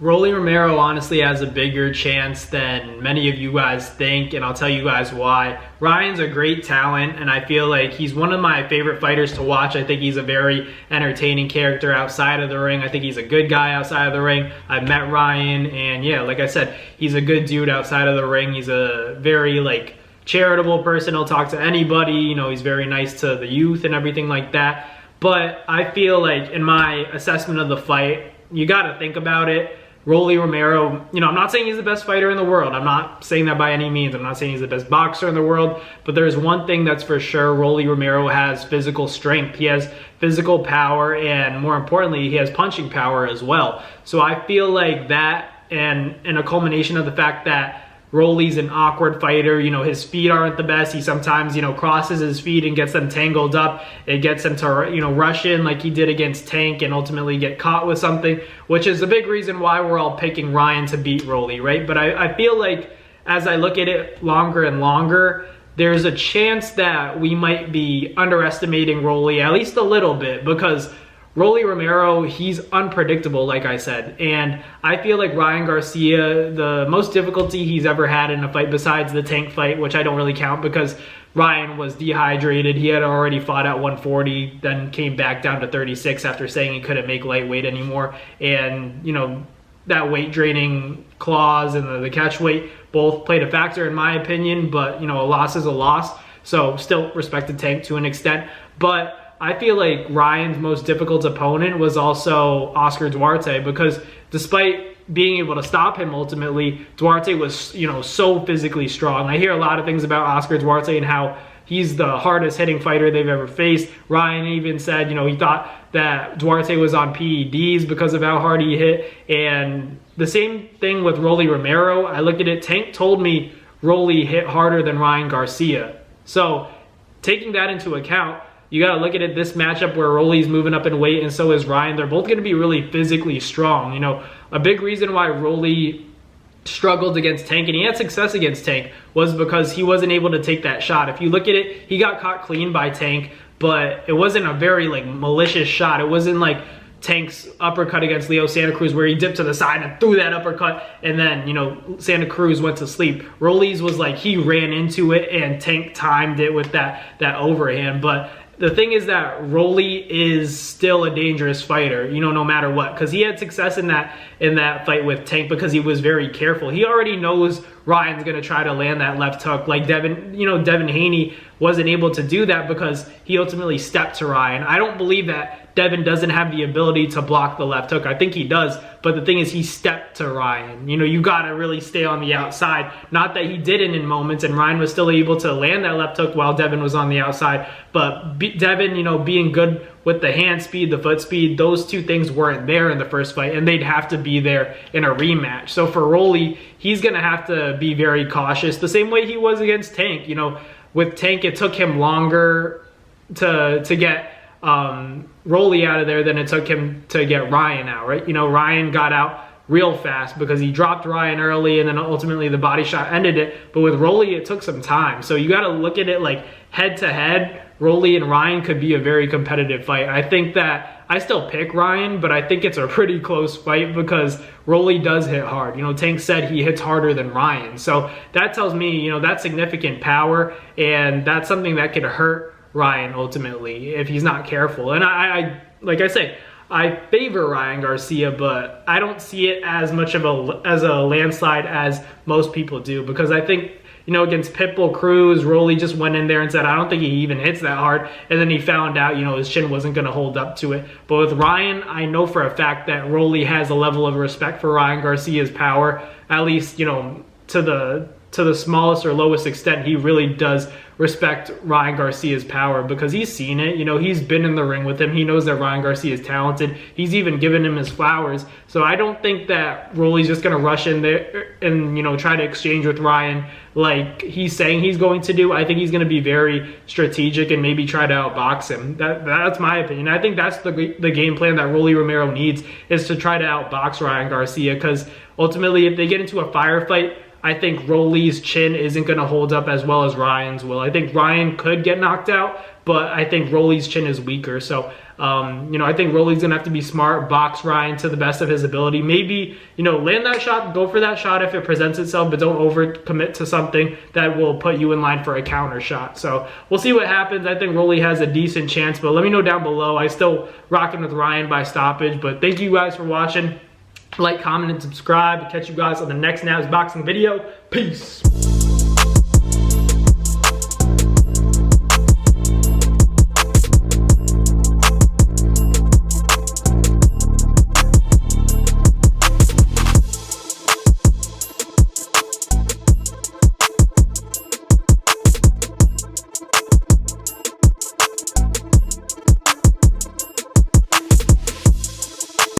Rolly Romero honestly has a bigger chance than many of you guys think, and I'll tell you guys why. Ryan's a great talent, and I feel like he's one of my favorite fighters to watch. I think he's a very entertaining character outside of the ring. I think he's a good guy outside of the ring. I've met Ryan, and yeah, like I said, he's a good dude outside of the ring. He's a very, charitable person. He'll talk to anybody. You know, he's very nice to the youth and everything like that. But I feel like in my assessment of the fight, you got to think about it. Rolly Romero, I'm not saying he's the best fighter in the world. I'm not saying that by any means. I'm not saying he's the best boxer in the world. But there's one thing that's for sure. Rolly Romero has physical strength. He has physical power, and more importantly, he has punching power as well. So I feel like that, and a culmination of the fact that Rolly's an awkward fighter. His feet aren't the best. He sometimes, crosses his feet and gets them tangled up. It gets him to, rush in like he did against Tank and ultimately get caught with something, which is a big reason why we're all picking Ryan to beat Rolly, right? But I feel like as I look at it longer and longer, there's a chance that we might be underestimating Rolly at least a little bit, because Rolly Romero, he's unpredictable, like I said. And I feel like Ryan Garcia, the most difficulty he's ever had in a fight besides the Tank fight, which I don't really count because Ryan was dehydrated. He had already fought at 140, then came back down to 36 after saying he couldn't make lightweight anymore. And, that weight draining clause and the catch weight both played a factor in my opinion, but, a loss is a loss. So still respected Tank to an extent. But I feel like Ryan's most difficult opponent was also Oscar Duarte, because despite being able to stop him ultimately, Duarte was, so physically strong. I hear a lot of things about Oscar Duarte and how he's the hardest hitting fighter they've ever faced. Ryan even said, he thought that Duarte was on PEDs because of how hard he hit. And the same thing with Rolly Romero. I looked at it, Tank told me Rolly hit harder than Ryan Garcia. So taking that into account, you got to look at it, this matchup where Rolly's moving up in weight and so is Ryan. They're both going to be really physically strong. A big reason why Rolly struggled against Tank, and he had success against Tank, was because he wasn't able to take that shot. If you look at it, he got caught clean by Tank, but it wasn't a very malicious shot. It wasn't like Tank's uppercut against Leo Santa Cruz where he dipped to the side and threw that uppercut and then, Santa Cruz went to sleep. Rolly's was like he ran into it and Tank timed it with that overhand. But the thing is that Rolly is still a dangerous fighter, no matter what, because he had success in that fight with Tank because he was very careful. He already knows Ryan's going to try to land that left hook. Like Devin Haney wasn't able to do that because he ultimately stepped to Ryan. I don't believe that Devin doesn't have the ability to block the left hook. I think he does, but the thing is he stepped to Ryan. You got to really stay on the outside. Not that he didn't in moments, and Ryan was still able to land that left hook while Devin was on the outside. But Devin, being good with the hand speed, the foot speed, those two things weren't there in the first fight, and they'd have to be there in a rematch. So for Rolly, he's going to have to be very cautious, the same way he was against Tank. With Tank, it took him longer to get Rolly out of there than it took him to get Ryan out, right? Ryan got out real fast because he dropped Ryan early and then ultimately the body shot ended it. But with Rolly, it took some time. So you got to look at it like head to head. Rolly and Ryan could be a very competitive fight. I think that I still pick Ryan, but I think it's a pretty close fight because Rolly does hit hard. Tank said he hits harder than Ryan. So that tells me, that's significant power, and that's something that could hurt Ryan ultimately if he's not careful. And I like I say, I favor Ryan Garcia, but I don't see it as much of a landslide as most people do, because I think, against Pitbull Cruz, Rolly just went in there and said, I don't think he even hits that hard. And then he found out, his chin wasn't going to hold up to it. But with Ryan, I know for a fact that Rolly has a level of respect for Ryan Garcia's power, at least, to the smallest or lowest extent. He really does respect Ryan Garcia's power because he's seen it. He's been in the ring with him. He knows that Ryan Garcia is talented. He's even given him his flowers. So I don't think that Rolly's just going to rush in there and, try to exchange with Ryan like he's saying he's going to do. I think he's going to be very strategic and maybe try to outbox him. That's my opinion. I think that's the game plan that Rolly Romero needs, is to try to outbox Ryan Garcia, because ultimately if they get into a firefight, I think Rolly's chin isn't going to hold up as well as Ryan's will. I think Ryan could get knocked out, but I think Rolly's chin is weaker. So I think Rolly's gonna have to be smart, box Ryan to the best of his ability. Maybe, land that shot, go for that shot if it presents itself, but don't overcommit to something that will put you in line for a counter shot. So we'll see what happens. I think Rolly has a decent chance, but let me know down below. I still rocking with Ryan by stoppage, but thank you guys for watching. Like, comment, and subscribe. Catch you guys on the next Nabs Boxing video. Peace.